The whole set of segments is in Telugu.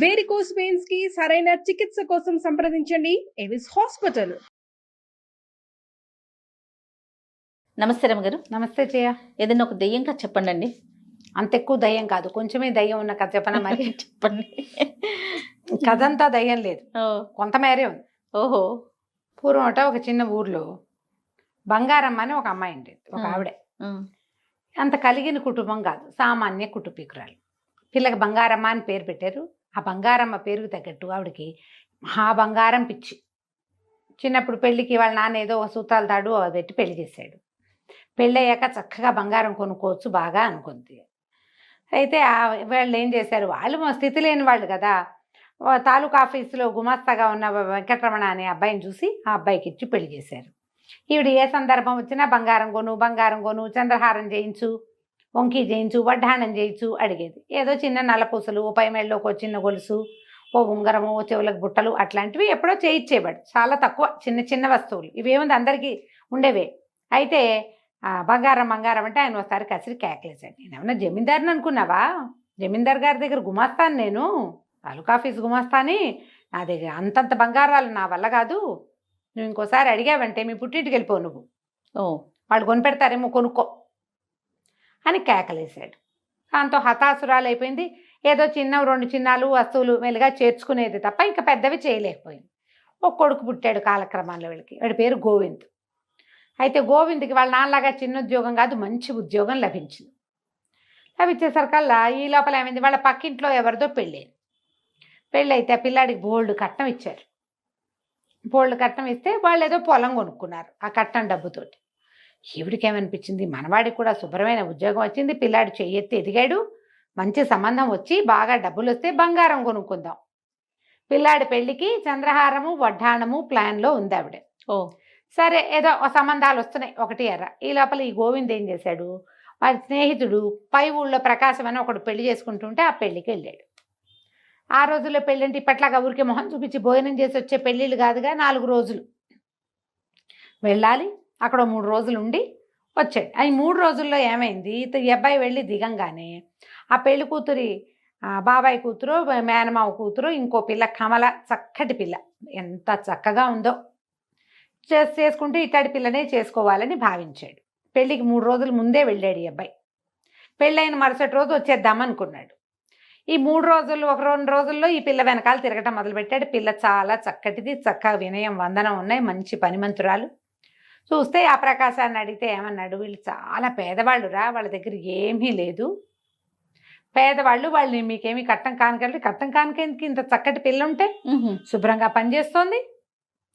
వేరికోస్ వెయిన్స్ కి సరైన చికిత్స కోసం సంప్రదించండి ఎవిస్ హాస్పిటల్. నమస్తే రమగారు. నమస్తే జయ. ఏదైనా ఒక దెయ్యం కథ చెప్పండి అండి. అంత ఎక్కువ దయ్యం కాదు, కొంచెమే దయ్యం ఉన్న కథ చెప్పనా మరి? చెప్పండి. కథ అంతా దయ్యం లేదు, కొంతమేరే ఉంది. ఓహో. పూర్వం ఒక చిన్న ఊర్లో బంగారమ్మ అని ఒక అమ్మాయి ఉండేది, ఒక ఆవిడ. అంత కలిగిన కుటుంబం కాదు, సామాన్య కుటుంబీకురాలు. పిల్లకి బంగారమ్మ అని పేరు పెట్టారు. ఆ బంగారమ్మ పేరుకు తగ్గట్టు ఆవిడకి మహా బంగారం పిచ్చి. చిన్నప్పుడు పెళ్ళికి వాళ్ళ నాన్న ఏదో ఒక సూతాల తాడు అది పెట్టి పెళ్లి చేశాడు. పెళ్ళయ్యాక చక్కగా బంగారం కొనుక్కోవచ్చు బాగా అనుకుంది. అయితే వాళ్ళు ఏం చేశారు, వాళ్ళు స్థితి లేని వాళ్ళు కదా, తాలూకా ఆఫీసులో గుమాస్తాగా ఉన్న వెంకటరమణ అనే అబ్బాయిని చూసి ఆ అబ్బాయికి ఇచ్చి పెళ్లి చేశారు. ఈవిడ ఏ సందర్భం వచ్చినా బంగారం కొను, చంద్రహారం చేయించు, వంకీ చేయించు, వడ్డాణం చేయించు అడిగేది. ఏదో చిన్న నల్లపూసలు, ఓ పైమేళ్ళలోకి ఒక చిన్న గొలుసు, ఓ ఉంగరము, ఓ చెవులకు బుట్టలు అట్లాంటివి ఎప్పుడో చేయించేవాడు. చాలా తక్కువ, చిన్న చిన్న వస్తువులు. ఇవేముంది అందరికీ ఉండేవే. అయితే బంగారం అంటే ఆయన ఒకసారి కసిరి కేకలేశాడు. నేనేమన్నా జమీందారుని అనుకున్నావా? జమీందార్ గారి దగ్గర గుమాస్తాను, నేను తాలూకా ఆఫీస్ గుమాస్తాని. నా దగ్గర అంతంత బంగారాలు నా వల్ల కాదు. నువ్వు ఇంకోసారి అడిగావంటే మీ పుట్టింటికి వెళ్ళిపోవు, నువ్వు వాళ్ళు కొనిపెడతారేమో, కొనుక్కో అని కేకలేశాడు. దాంతో హతాసురాలు అయిపోయింది. ఏదో రెండు చిన్నాలు వస్తువులు మెల్లిగా చేర్చుకునేది తప్ప ఇంకా పెద్దవి చేయలేకపోయింది. ఒక కొడుకు పుట్టాడు కాలక్రమంలో వీళ్ళకి. వాడి పేరు గోవింద్. అయితే గోవింద్కి వాళ్ళ నాన్నలాగా చిన్న ఉద్యోగం కాదు, మంచి ఉద్యోగం లభించింది. లభించేసరికల్లా ఈ లోపల ఏమైంది, వాళ్ళ పక్కింట్లో ఎవరిదో పెళ్ళైతే ఆ పిల్లాడికి బోల్డ్ కట్నం ఇచ్చారు. బోల్డ్ కట్నం ఇస్తే వాళ్ళు ఏదో పొలం కొనుక్కున్నారు ఆ కట్నం డబ్బుతోటి. ఈవిడికి ఏమనిపించింది, మనవాడికి కూడా శుభ్రమైన ఉద్యోగం వచ్చింది, పిల్లాడు చెయ్యెత్తి ఎదిగాడు, మంచి సంబంధం వచ్చి బాగా డబ్బులు వస్తే బంగారం కొనుక్కుందాం. పిల్లాడి పెళ్లికి చంద్రహారము, వడ్డాణము ప్లాన్లో ఉంది ఆవిడ. సరే, ఏదో సంబంధాలు వస్తున్నాయి ఒకటి ఎర్ర. ఈ లోపల ఈ గోవింద్ ఏం చేశాడు, వాడి స్నేహితుడు పై ఊళ్ళో ప్రకాశం అని ఒకడు పెళ్లి చేసుకుంటుంటే ఆ పెళ్లికి వెళ్ళాడు. ఆ రోజుల్లో పెళ్ళంటే ఇప్పట్లాగా ఊరికే మొహం చూపించి భోజనం చేసి వచ్చే పెళ్ళిళ్ళు కాదుగా, 4 రోజులు వెళ్ళాలి. అక్కడ 3 రోజులు ఉండి వచ్చాడు. ఈ 3 రోజుల్లో ఏమైంది, ఈ అబ్బాయి వెళ్ళి దిగంగానే ఆ పెళ్లి కూతురి బాబాయ్ కూతురు, మేనమావ కూతురు, ఇంకో పిల్ల కమల, చక్కటి పిల్ల, ఎంత చక్కగా ఉందో, చేసుకుంటూ ఇట్లాంటి పిల్లనే చేసుకోవాలని భావించాడు. పెళ్ళికి 3 రోజుల ముందే వెళ్ళాడు ఈ అబ్బాయి. పెళ్ళైన మరుసటి రోజు వచ్చేద్దామనుకున్నాడు. ఈ 3 రోజులు 2 రోజుల్లో ఈ పిల్ల వెనకాల తిరగటం మొదలుపెట్టాడు. పిల్ల చాలా చక్కటిది, చక్కగా వినయం వందనం ఉన్నాయి, మంచి పనిమంతురాలు. చూస్తే ఆ ప్రకాశాన్ని అడిగితే ఏమన్నాడు, వీళ్ళు చాలా పేదవాళ్ళు రా, వాళ్ళ దగ్గర ఏమీ లేదు, పేదవాళ్ళు, వాళ్ళు మీకేమీ కట్టం కానుకెందుకు, ఇంత చక్కటి పిల్ల ఉంటే శుభ్రంగా పనిచేస్తోంది.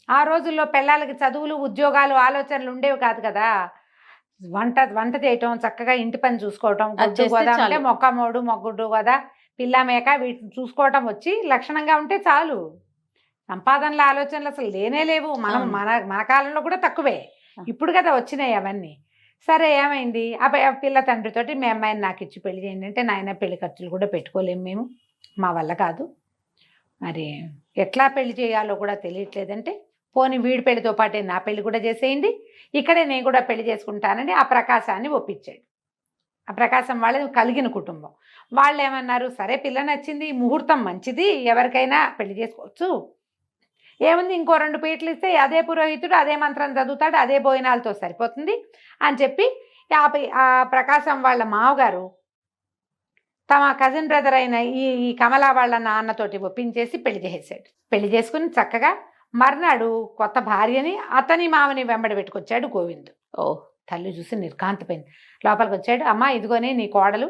ఆ రోజుల్లో పిల్లలకి చదువులు, ఉద్యోగాలు, ఆలోచనలు ఉండేవి కాదు కదా. వంట చేయటం, చక్కగా ఇంటి పని చూసుకోవటం, గొడ్డు గోదా అంటే మొక్కమోడు, మొగ్గుడ్డు గోదా, పిల్ల మేక వీటిని చూసుకోవటం వచ్చి లక్షణంగా ఉంటే చాలు. సంపాదనల ఆలోచనలు అసలు లేనే లేవు. మన కాలంలో కూడా తక్కువే, ఇప్పుడు కదా వచ్చినాయి అవన్నీ. సరే, ఏమైంది, ఆ పిల్ల తండ్రితోటి మీ అమ్మాయిని నాకు ఇచ్చి పెళ్లి చేయండి అంటే, నాయన పెళ్లి ఖర్చులు కూడా పెట్టుకోలేము మేము, మా వల్ల కాదు, మరి ఎట్లా పెళ్లి చేయాలో కూడా తెలియట్లేదంటే, పోనీ వీడి పెళ్లితో పాటే నా పెళ్లి కూడా చేసేయండి, ఇక్కడే నేను కూడా పెళ్లి చేసుకుంటానని ఆ ప్రకాశాన్ని ఒప్పించాడు. ఆ ప్రకాశం వాళ్ళది కలిగిన కుటుంబం. వాళ్ళు ఏమన్నారు, సరే పిల్ల నచ్చింది, ముహూర్తం మంచిది, ఎవరికైనా పెళ్లి చేసుకోవచ్చు, ఏముంది, ఇంకో 2 పీటలు ఇస్తే అదే పురోహితుడు అదే మంత్రం చదువుతాడు, అదే భోజనాలతో సరిపోతుంది అని చెప్పి ఆ ప్రకాశం వాళ్ళ మావగారు తమ కజిన్ బ్రదర్ అయిన ఈ కమల వాళ్ళ నాన్నతోటి ఒప్పించేసి పెళ్లి చేసేసాడు. పెళ్లి చేసుకుని చక్కగా మర్నాడు కొత్త భార్యని అతని మామని వెంబడి పెట్టుకొచ్చాడు గోవింద్. తల్లి చూసి నిర్కాంతపోయింది. లోపలికి వచ్చాడు, అమ్మ ఇదిగోనే నీ కోడలు,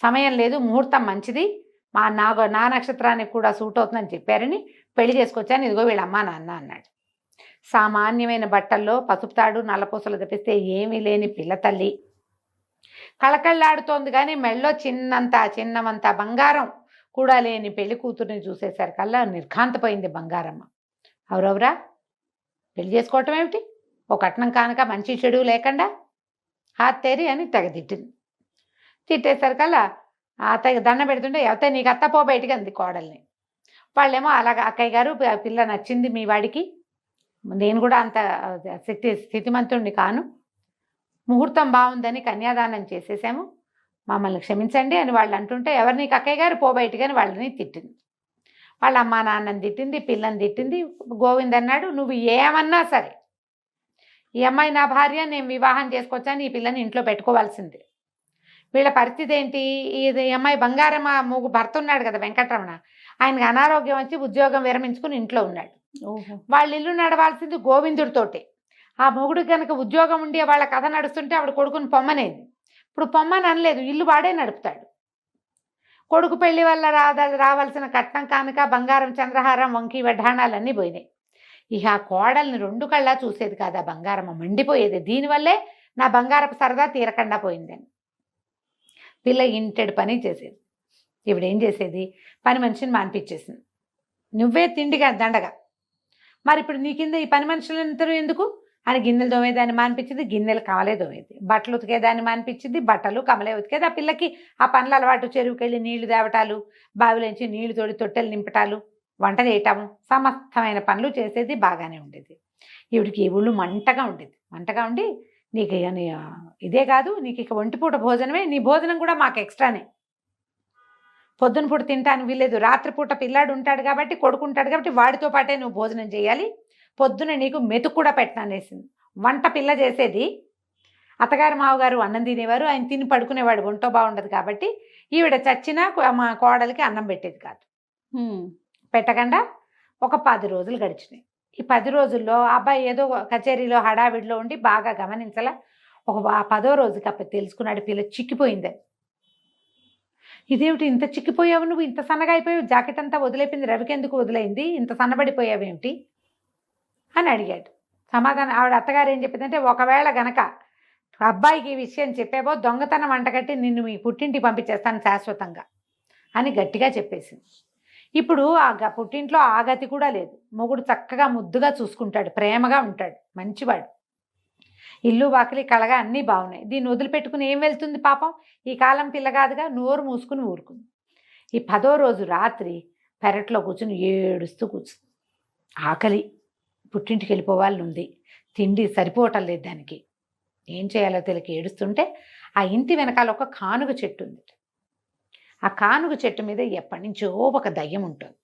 సమయం లేదు, ముహూర్తం మంచిది, నా నక్షత్రానికి కూడా సూట్ అవుతుందని చెప్పారని పెళ్లి చేసుకొచ్చాను, ఇదిగో వీళ్ళ అమ్మా నాన్న అన్నాడు. సామాన్యమైన బట్టల్లో పసుపు తాడు, నల్లపూసలు తెప్పిస్తే ఏమీ లేని పిల్ల తల్లి కళకళ్ళాడుతోంది, కానీ మెళ్ళో చిన్నమంత బంగారం కూడా లేని పెళ్లి కూతుర్ని చూసేసరికల్లా నిర్ఘాంతపోయింది బంగారమ్మ. ఎవరెవరా పెళ్లి చేసుకోవటం ఏమిటి, ఓ కట్నం కానుక మంచి చెడు లేకుండా హాత్తేరి అని తెగదిట్టింది. తిట్టేసరికల్లా అత్తయ్య దండం పెడుతుంటే, ఎవతే నీకు అత్తపో బయటికి అంది కోడల్ని. వాళ్ళేమో అలాగ, అక్కయ్య గారు పిల్ల నచ్చింది మీ వాడికి, నేను కూడా అంత స్థితిమంతుణ్ణి కాను, ముహూర్తం బాగుందని కన్యాదానం చేసేసాము, మమ్మల్ని క్షమించండి అని వాళ్ళు అంటుంటే, ఎవరు నీకు అక్కయ్య గారు పో బయటికి అని వాళ్ళని తిట్టింది. వాళ్ళ అమ్మా నాన్నని తిట్టింది, పిల్లని తిట్టింది. గోవింద్ అన్నాడు, నువ్వు ఏమన్నా సరే ఈ అమ్మాయి నా భార్య, నేను వివాహం చేసుకొచ్చాను, ఈ పిల్లని ఇంట్లో పెట్టుకోవాల్సిందే. వీళ్ళ పరిస్థితి ఏంటి, ఈ అమ్మాయి బంగారం భర్త ఉన్నాడు కదా వెంకటరమణ, ఆయనకి అనారోగ్యం వచ్చి ఉద్యోగం విరమించుకుని ఇంట్లో ఉన్నాడు. వాళ్ళ ఇల్లు నడవాల్సింది గోవిందుడితోటే. ఆ మొగుడు కనుక ఉద్యోగం ఉండి వాళ్ళ కథ నడుస్తుంటే ఆవిడ కొడుకుని పొమ్మనేది. ఇప్పుడు పొమ్మని అనలేదు, ఇల్లు వాడే నడుపుతాడు. కొడుకు పెళ్లి వల్ల రావాల్సిన కట్నం కానుక, బంగారం, చంద్రహారం, వంకి వడ్డాణాలన్నీ పోయినాయి. ఇక ఆ కోడల్ని 2 కళ్ళా చూసేది కాదు, ఆ బంగారం మండిపోయేది. దీనివల్లే నా బంగారపు సరదా తీరకుండా పోయిందని. పిల్ల ఇంటెడు పని చేసేది. ఇవిడేం చేసేది, పని మనిషిని మాన్పించేసింది. నువ్వే తిండిగా దండగా, మరి ఇప్పుడు నీ కింద ఈ పని మనుషులందరూ ఎందుకు అని గిన్నెలు దోమేదాన్ని మానిపించింది, గిన్నెలు కమలే దోమేది. బట్టలు ఉతికేదాన్ని మానిపించింది, బట్టలు కమలే ఉతికేది. ఆ పిల్లకి ఆ పనులు అలవాటు, చెరువుకెళ్ళి నీళ్లు తేవటాలు, బావిలోంచి నీళ్లు తోడి తొట్టెలు నింపటాలు, వంట చేయటము, సమస్తమైన పనులు చేసేది. బాగానే ఉండేది. ఈవిడికి ఈ ఊళ్ళు మంటగా ఉండి, నీకు ఇదే కాదు, నీకు ఇక ఒంటిపూట భోజనమే, నీ భోజనం కూడా మాకు ఎక్స్ట్రానే. పొద్దున పూట తింటాను వీలేదు, రాత్రిపూట పిల్లాడు ఉంటాడు కాబట్టి, కొడుకుంటాడు కాబట్టి వాడితో పాటే నువ్వు భోజనం చేయాలి. పొద్దున నీకు మెతుకు కూడా పెట్టననేసింది. వంట పిల్ల చేసేది, అత్తగారు మావగారు అన్నం తినేవారు, ఆయన తిని పడుకునేవాడు, ఒంటో బాగుండదు కాబట్టి. ఈవిడ చచ్చినా మా కోడలికి అన్నం పెట్టేది కాదు. పెట్టకుండా ఒక 10 రోజులు గడిచినాయి. ఈ 10 రోజుల్లో అబ్బాయి ఏదో కచేరీలో హడావిడిలో ఉండి బాగా గమనించలా. ఒక 10వ రోజుకి అప్పుడు తెలుసుకున్నాడు పిల్ల చిక్కిపోయిందని. ఇదేమిటి ఇంత చిక్కిపోయావు, నువ్వు ఇంత సన్నగా అయిపోయావు, జాకెట్ అంతా వదిలేపింది, రవికెందుకు వదిలేయింది, ఇంత సన్నబడిపోయావేమిటి అని అడిగాడు. సమాధానం ఆవిడ అత్తగారు ఏం చెప్పిందంటే, ఒకవేళ గనక అబ్బాయికి ఈ విషయం చెప్పావో దొంగతనం వంటగట్టి నిన్ను మీ పుట్టింటికి పంపించేస్తాను శాశ్వతంగా అని గట్టిగా చెప్పేసింది. ఇప్పుడు ఆ పుట్టింట్లో ఆ గతి కూడా లేదు. మొగుడు చక్కగా ముద్దుగా చూసుకుంటాడు, ప్రేమగా ఉంటాడు, మంచివాడు. ఇల్లు వాకిలి కళగా అన్నీ బాగున్నాయి. దీన్ని వదిలిపెట్టుకుని ఏం వెళ్తుంది పాపం, ఈ కాలం పిల్ల కాదుగా, నోరు మూసుకుని ఊరుకుంది. ఈ 10వ రోజు రాత్రి పెరట్లో కూర్చుని ఏడుస్తూ కూర్చుంది. ఆకలి, పుట్టింటికి వెళ్ళిపోవాలని ఉంది, తిండి సరిపోవటం లేదు దానికి, ఏం చేయాలో తెలియక ఏడుస్తుంటే ఆ ఇంటి వెనకాల ఒక కానుగ చెట్టు ఉంది. ఆ కానుగ చెట్టు మీద ఎప్పటి నుంచో ఒక దయ్యం ఉంటుంది.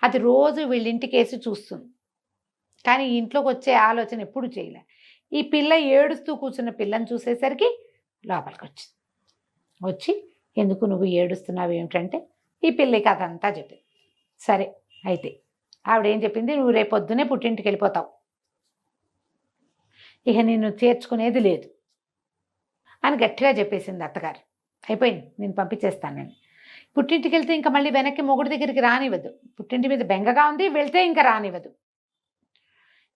అది రోజు వీళ్ళింటికేసి చూస్తుంది, కానీ ఇంట్లోకి వచ్చే ఆలోచన ఎప్పుడు చేయలే. ఈ పిల్ల ఏడుస్తూ కూర్చున్న పిల్లని చూసేసరికి లోపలికి వచ్చి ఎందుకు నువ్వు ఏడుస్తున్నావు ఏమిటంటే ఈ పిల్లకి అదంతా చెప్పింది. సరే అయితే ఆవిడేం చెప్పింది, నువ్వు రేపు పొద్దునే పుట్టింటికి వెళ్ళిపోతావు, ఇక నిన్ను చేర్చుకునేది లేదు అని గట్టిగా చెప్పేసింది అత్తగారు. అయిపోయింది, నేను పంపించేస్తాను. నేను పుట్టింటికి వెళ్తే ఇంకా మళ్ళీ వెనక్కి మొగుడి దగ్గరికి రానివ్వదు, పుట్టింటి మీద బెంగగా ఉంది, వెళ్తే ఇంకా రానివ్వదు.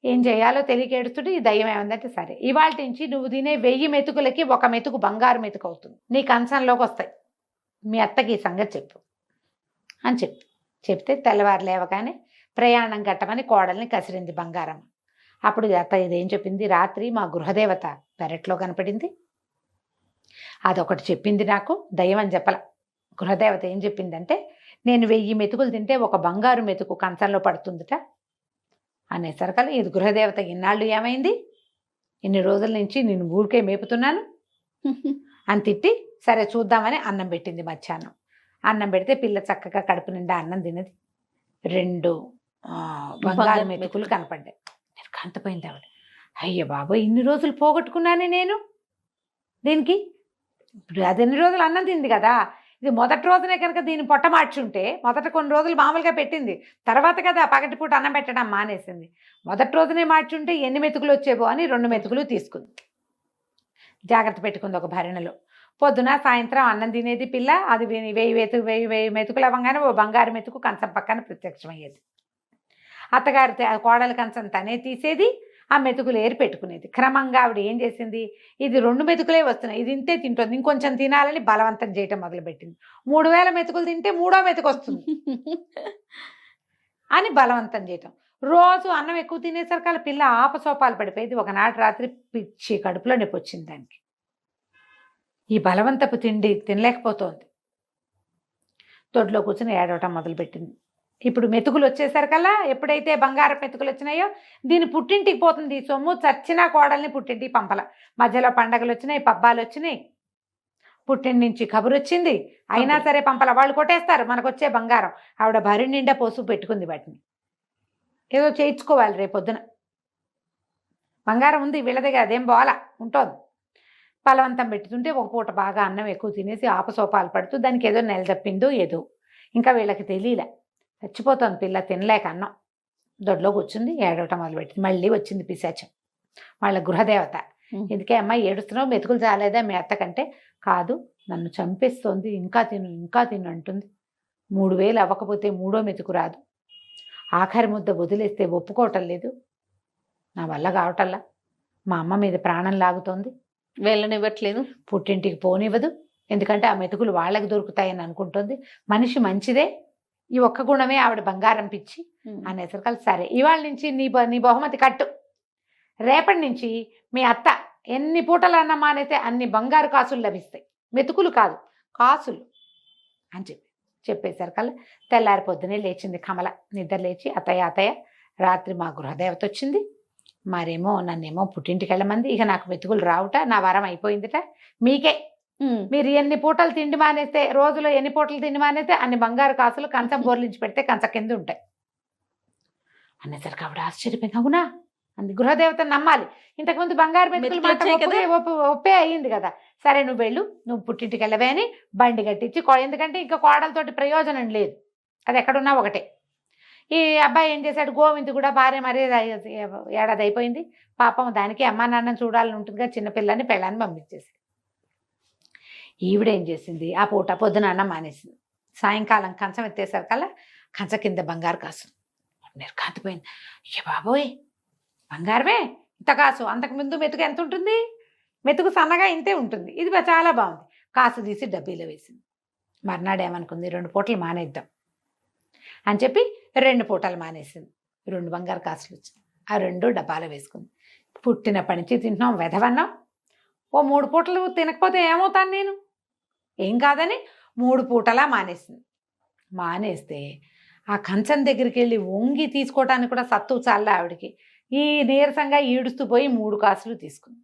ఏం చేయాలో తెలియక ఏడుస్తుంటే ఈ దయ్యం ఏమందంటే, సరే ఇవాళ నుంచి నువ్వు తినే 1000 మెతుకులకి 1 మెతుకు బంగారు మెతుకు అవుతుంది, నీ కంచంలోకి వస్తాయి, మీ అత్తకి ఈ సంగతి చెప్పు అని చెప్తే తెల్లవారు లేవగానే ప్రయాణం కట్టమని కోడల్ని కసిరింది బంగారం. అప్పుడు అత్త ఇదేం చెప్పింది, రాత్రి మా గృహదేవత పెరట్లో కనపడింది, అదొకటి చెప్పింది నాకు, దయ్యం అని చెప్పల. గృహదేవత ఏం చెప్పిందంటే, నేను 1000 మెతుకులు తింటే 1 బంగారు మెతుకు కంచంలో పడుతుందిట అనేసరికల్లా, ఇది గృహదేవత ఇన్నాళ్ళు ఏమైంది, ఇన్ని రోజుల నుంచి నేను ఊరికే మేపుతున్నాను అని తిట్టి, సరే చూద్దామని అన్నం పెట్టింది. మధ్యాహ్నం అన్నం పెడితే పిల్ల చక్కగా కడుపు నిండా అన్నం తినది. 2 బంగారు మెతుకులు కనపడ్డాయి. కాంతపోయింది ఆవిడ. అయ్య బాబోయ్, ఇన్ని రోజులు పోగొట్టుకున్నానే నేను దీనికి. ఇప్పుడు అది ఎన్ని రోజులు అన్నం తింది కదా, ఇది మొదటి రోజునే కనుక దీన్ని పొట్ట మార్చుంటే, మొదట కొన్ని రోజులు మామూలుగా పెట్టింది, తర్వాత కదా పగటిపూట అన్నం పెట్టడం మానేసింది. మొదటి రోజునే మార్చుంటే ఎన్ని మెతుకులు వచ్చేవో అని 2 మెతుకులు తీసుకుంది, జాగ్రత్త పెట్టుకుంది ఒక భరణలో. పొద్దున సాయంత్రం అన్నం తినేది పిల్ల. అది 1000 మెతుకులు అవ్వగానే ఓ బంగారు మెతుకు కంచం పక్కన ప్రత్యక్షమయ్యేది. అత్తగారి కోడల కంచం తనే తీసేది, ఆ మెతుకులు ఏరి పెట్టుకునేది. క్రమంగా ఆవిడ ఏం చేసింది, ఇది 2 మెతుకులే వస్తున్నాయి, ఇది ఇంతే తింటుంది, ఇంకొంచెం తినాలని బలవంతం చేయటం మొదలుపెట్టింది. 3000 మెతుకులు తింటే 3వ మెతుకు వస్తుంది అని బలవంతం చేయటం. రోజు అన్నం ఎక్కువ తినేసరికి వాళ్ళ పిల్ల ఆపసోపాలు పడిపోయేది. ఒకనాటి రాత్రి పిచ్చి కడుపులో నొప్పి వచ్చింది దానికి. ఈ బలవంతపు తిండి తినలేకపోతోంది. తొడ్లో కూర్చొని ఏడవటం మొదలుపెట్టింది. ఇప్పుడు మెతుకులు వచ్చేసరికల్లా, ఎప్పుడైతే బంగారు మెతుకులు వచ్చినాయో దీని పుట్టింటికి పోతుంది. సొమ్ము చచ్చినా కోడల్ని పుట్టింటికి పంపల. మధ్యలో పండగలు వచ్చినాయి, పబ్బాలు వచ్చినాయి, పుట్టిన నుంచి కబురు వచ్చింది. అయినా సరే పంపల, వాళ్ళు కొట్టేస్తారు మనకు వచ్చే బంగారం. ఆవిడ భరి నిండా పోసు పెట్టుకుంది వాటిని. ఏదో చేయించుకోవాలి రేపొద్దున. బంగారం ఉంది వీళ్ళ దగ్గర, అదేం బోల ఉంటుంది. బలవంతం పెట్టుతుంటే ఒక పూట బాగా అన్నం ఎక్కువ తినేసి ఆపసోపాలు పడుతూ దానికి ఏదో నెల తప్పిందో ఏదో, ఇంకా వీళ్ళకి తెలియలే. చచ్చిపోతుంది పిల్ల తినలేక అన్నం. దొడ్లో కూర్చుంది, ఏడవటం మొదలుపెట్టింది. మళ్ళీ వచ్చింది పిశాచం, వాళ్ళ గృహదేవత. ఎందుకే అమ్మాయి ఏడుస్తున్నావు, మెతుకులు చాలేదా మీ అత్తకంటే? కాదు, నన్ను చంపేస్తోంది, ఇంకా తిను ఇంకా తిను అంటుంది. 3000 అవ్వకపోతే 3వ మెతుకు రాదు. ఆఖరి ముద్ద వదిలేస్తే ఒప్పుకోవటం లేదు. నా వల్ల కావటల్లా. మా అమ్మ మీద ప్రాణం లాగుతోంది. వెళ్ళనివ్వట్లేదు, పుట్టింటికి పోనివ్వదు. ఎందుకంటే ఆ మెతుకులు వాళ్ళకి దొరుకుతాయని అనుకుంటుంది. మనిషి మంచిదే, ఈ ఒక్క గుణమే ఆవిడ బంగారం పిచ్చి అనేసరికి సరే ఇవాళ నుంచి నీ బహుమతి కట్టు. రేపటి నుంచి మీ అత్త ఎన్ని పూటలు అన్న మానైతే అన్ని బంగారు కాసులు లభిస్తాయి, మెతుకులు కాదు కాసులు అని చెప్పేసరికల్లా తెల్లారి పొద్దునే లేచింది కమల. నిద్ర లేచి అత్తయ్య రాత్రి మా గృహదేవత వచ్చింది, మరేమో నన్నేమో పుట్టింటికి వెళ్ళమంది. ఇక నాకు మెతుకులు రావుట, నా వరం అయిపోయిందిట. మీకే, మీరు ఎన్ని పూటలు తిండి మానేస్తే, రోజులో ఎన్ని పూటలు తిండి మానేస్తే అన్ని బంగారు కాసులు కంచం బోర్లించి పెడితే కంచ కింద ఉంటాయి అనేసరికి ఆవిడ ఆశ్చర్యపోయింది. అవునా అంది. గృహదేవతను నమ్మాలి. ఇంతకుముందు బంగారు మెతుకులు మాట ఒప్పే అయ్యింది కదా. సరే నువ్వు వెళ్ళు, నువ్వు పుట్టింటికి వెళ్ళవే అని బండి కట్టించి, ఎందుకంటే ఇంకా కోడలతోటి ప్రయోజనం లేదు, అది ఎక్కడున్నా ఒకటే. ఈ అబ్బాయి ఏం చేశాడు, గోవింద్ కూడా భార్య మరీ ఏడాది అయిపోయింది పాపం, దానికి అమ్మా నాన్నని చూడాలని ఉంటుందిగా, చిన్నపిల్లని పెళ్ళాన్ని పంపించేసి. ఈవిడేం చేసింది, ఆ పూట పొద్దున అన్నం మానేసింది. సాయంకాలం కంచం ఎత్తేసరికల్లా కంచ కింద బంగారు కాసు. నిర్ఘాంతపోయింది. అయ్య బాబోయ్, బంగారమే ఇంత కాసు. అంతకుముందు మెతుకు ఎంత ఉంటుంది, మెతుకు సన్నగా ఇంతే ఉంటుంది, ఇది చాలా బాగుంది. కాసు తీసి డబ్బీలో వేసింది. మర్నాడు ఏమనుకుంది, 2 పూటలు మానేద్దాం అని చెప్పి 2 పూటలు మానేసింది. 2 బంగారు కాసులు వచ్చింది. ఆ 2 డబ్బాలో వేసుకుంది. పుట్టినప్పటి నుంచి తింటున్నాం వెధవన్నాం, ఓ 3 పూటలు తినకపోతే ఏమవుతాను నేను, ఏం కాదని 3 పూటలా మానేసింది. మానేస్తే ఆ కంచం దగ్గరికి వెళ్ళి వంగి తీసుకోవటానికి కూడా సత్తు చాలే ఆవిడికి. ఈ నీరసంగా ఈడుస్తూ పోయి 3 కాసులు తీసుకుంది.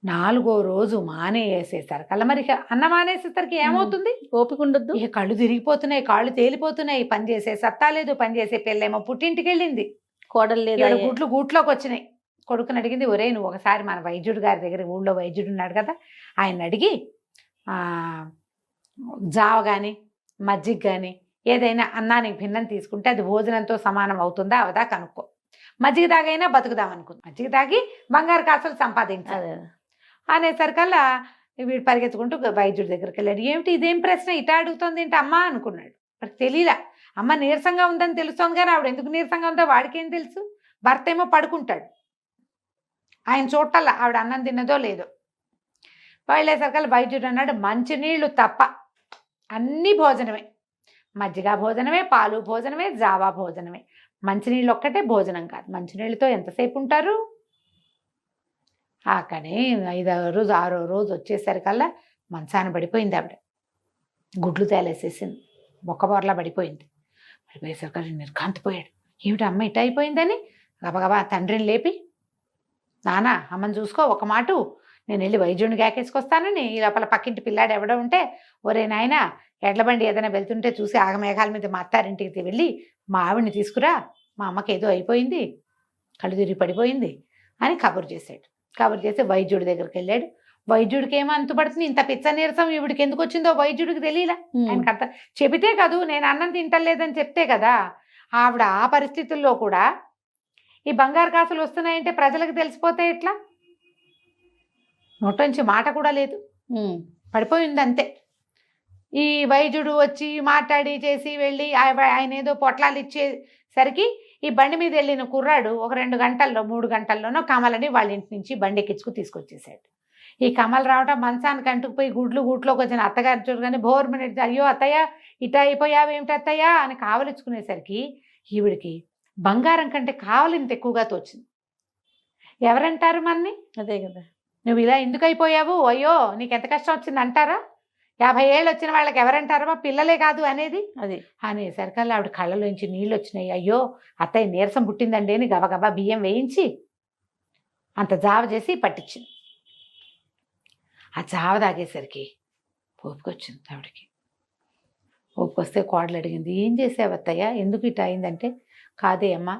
4వ రోజు మానేసేసరికల్లా, మరి అన్నం మానేసేసరికి ఏమవుతుంది, ఓపిక ఉండద్దు. ఇక కళ్ళు తిరిగిపోతున్నాయి, కాళ్ళు తేలిపోతున్నాయి, పని చేసే సత్తా లేదు. పని చేసే పిల్లేమో పుట్టింటికి వెళ్ళింది, కోడలు లేదు, గూట్లోకి వచ్చినాయి. కొడుకుని అడిగింది, ఒరే నువ్వు ఒకసారి మన వైద్యుడు గారి దగ్గర, ఊళ్ళో వైద్యుడు ఉన్నాడు కదా, ఆయన అడిగి జావ కానీ మజ్జిగ కానీ ఏదైనా అన్నానికి భిన్నం తీసుకుంటే అది భోజనంతో సమానం అవుతుందా అవదా కనుక్కో. మజ్జిగ తాగైనా బతుకుదాం అనుకుంది, మజ్జిగ తాగి బంగారు కాసులు సంపాదించాలి అనేసరికల్లా వీడు పరిగెత్తుకుంటూ వైద్యుడి దగ్గరికి వెళ్ళాడు. ఏమిటి ఇదేం ప్రశ్న, ఇటా అడుగుతుంది ఏంటి అమ్మ అనుకున్నాడు. వాడికి తెలియలా, అమ్మ నీరసంగా ఉందని తెలుస్తోంది కానీ ఆవిడ ఎందుకు నీరసంగా ఉందో వాడికేం తెలుసు. భర్త ఏమో పడుకుంటాడు, ఆయన చూడటల్లా ఆవిడ అన్నం తిన్నదో లేదో. వెళ్ళేసరికల్లా వైద్యుడు అన్నాడు, మంచినీళ్ళు తప్ప అన్నీ భోజనమే, మజ్జిగ భోజనమే, పాలు భోజనమే, జావా భోజనమే, మంచినీళ్ళు ఒక్కటే భోజనం కాదు. మంచినీళ్ళతో ఎంతసేపు ఉంటారు. కానీ 5వ రోజు 6వ రోజు వచ్చేసరికల్లా మంచాన పడిపోయింది ఆవిడ. గుడ్లు తేలేసేసింది, బొక్కబోర్లా పడిపోయింది. పడిపోయేసరికల్లా నిర్ఘాంతపోయాడు. ఏమిటి అమ్మ ఇట అయిపోయిందని గబగబా తండ్రిని లేపి, నానా అమ్మని చూసుకో, ఒక మాట నేను వెళ్ళి వైద్యుడిని గాకేసుకొస్తానని. ఈ లోపల పక్కింటి పిల్లాడు ఎవడో ఉంటే, ఒరే నాయన ఎడ్ల బండి ఏదైనా వెళ్తుంటే చూసి ఆగమేఘాల మీద మా అత్తారింటికి వెళ్ళి మా ఆవిడ్ని తీసుకురా, మా అమ్మకి ఏదో అయిపోయింది, కళ్ళు తిరిగి పడిపోయింది అని కబురు చేశాడు. కబురు చేసి వైద్యుడి దగ్గరికి వెళ్ళాడు. వైద్యుడికి ఏమో అంతుపడుతుంది, ఇంత పిచ్చ నీరసం ఈవిడికి ఎందుకు వచ్చిందో వైద్యుడికి తెలియలా. ఆయనకు అర్థం చెబితే కదూ, నేను అన్నం తింటలేదని చెప్తే కదా. ఆవిడ ఆ పరిస్థితుల్లో కూడా ఈ బంగారు కాసులు వస్తున్నాయంటే ప్రజలకు తెలిసిపోతే ఎట్లా, నోట్లోంచి మాట కూడా లేదు, పడిపోయింది అంతే. ఈ వైద్యుడు వచ్చి మాట్లాడి చేసి వెళ్ళి ఆయన ఏదో పొట్లాలు ఇచ్చేసరికి ఈ బండి మీద వెళ్ళిన కుర్రాడు ఒక 2 గంటల్లో 3 గంటల్లోనో కమలని వాళ్ళ ఇంటి నుంచి బండి ఎక్కించుకు తీసుకొచ్చేసాడు. ఈ కమలు రావటం మంచానికి అంటుకుపోయి గూట్లోకి వచ్చిన అత్తగారు చూడగానే భోర్మని, అయ్యో అత్తయ్య ఇట అయిపోయావేమిటి అత్తయ్య అని కావలించుకునేసరికి ఈవిడికి బంగారం కంటే కావలింత ఎక్కువగా తోచింది. ఎవరంటారు మన్ని, అదే కదా, నువ్వు ఇలా ఎందుకు అయిపోయావు, అయ్యో నీకు ఎంత కష్టం వచ్చింది అంటారా. 50 ఏళ్ళు వచ్చిన వాళ్ళకి ఎవరంటారమ్మా, పిల్లలే కాదు అనేది. అది అనేసరికల్లా ఆవిడ కళ్ళలోంచి నీళ్ళు వచ్చినాయి. అయ్యో అత్తయ్య నీరసం పుట్టిందండి అని గబగబా బియ్యం వేయించి అంత జావ చేసి పట్టించింది. ఆ జావ తాగేసరికి ఓపికొచ్చింది ఆవిడకి. ఓపికొస్తే కోడలు అడిగింది, ఏం చేసావు అత్తయ్య, ఎందుకు ఇట్లా అయిందంటే, కాదే అమ్మా,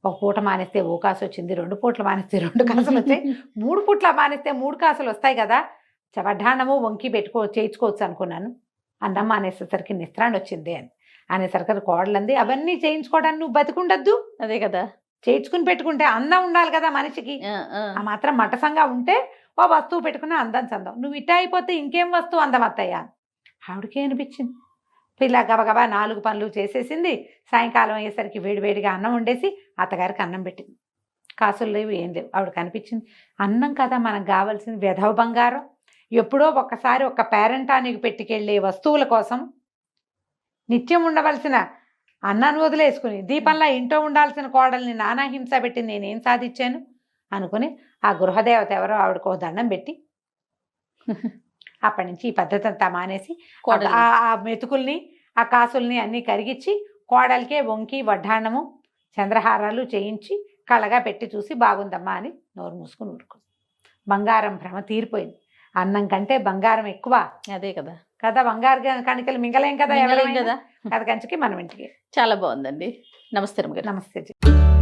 ఒక పూట మానేస్తే ఓ కాసు వచ్చింది, 2 పూటలు మానేస్తే 2 కాసులు వచ్చాయి, 3 పూట్ల మానేస్తే 3 కాసులు వస్తాయి కదా, వడ్డాణము వంకి చేయించుకోవచ్చు అనుకున్నాను, అన్నం మానేసేసరికి నిస్త్రాన్ని వచ్చింది అని అనేసరికి కోడలంది, అవన్నీ చేయించుకోవడానికి నువ్వు బతికుండద్దు, అదే కదా. చేయించుకుని పెట్టుకుంటే అందం ఉండాలి కదా మనిషికి, ఆ మాత్రం మటసంగా ఉంటే ఓ వస్తువు పెట్టుకున్న అందం చందం, నువ్వు ఇట్ట అయిపోతే ఇంకేం వస్తువు అందం అత్తయ్య. ఆవిడకే అనిపించింది. పిల్ల గబగబా 4 పనులు చేసేసింది. సాయంకాలం అయ్యేసరికి వేడివేడిగా అన్నం వండేసి అత్తగారికి అన్నం పెట్టింది. కాసులు లేవు, ఏం లేవు. ఆవిడకి అనిపించింది, అన్నం కదా మనకు కావాల్సింది, వెధవ బంగారం, ఎప్పుడో ఒక్కసారి ఒక పేరెంటానికి పెట్టుకెళ్ళే వస్తువుల కోసం నిత్యం ఉండవలసిన అన్నాన్ని వదిలేసుకుని దీపంలా ఇంట్లో ఉండాల్సిన కోడల్ని నానా హింస పెట్టి నేనేం సాధించాను అనుకుని ఆ గృహదేవత ఎవరో ఆవిడకు ఓ దండం పెట్టి అప్పటి నుంచి ఈ పద్ధతి అంతా మానేసి ఆ మెతుకుల్ని ఆ కాసుల్ని అన్నీ కరిగించి కోడలికే వంకి వడ్డాణము చంద్రహారాలు చేయించి కళ్ళగా పెట్టి చూసి బాగుందమ్మా అని నోరు మూసుకుని ఊరుకుంది. బంగారం భ్రమ తీరిపోయింది. అన్నం కంటే బంగారం ఎక్కువ. అదే కదా కదా, బంగారు కణికలు మింగలేం కదా మింగలేం ఎవరైనా కదా. కథ కంచికి మనం ఇంటికి. చాలా బాగుందండి. నమస్తే రమ్మ గారు. నమస్తే.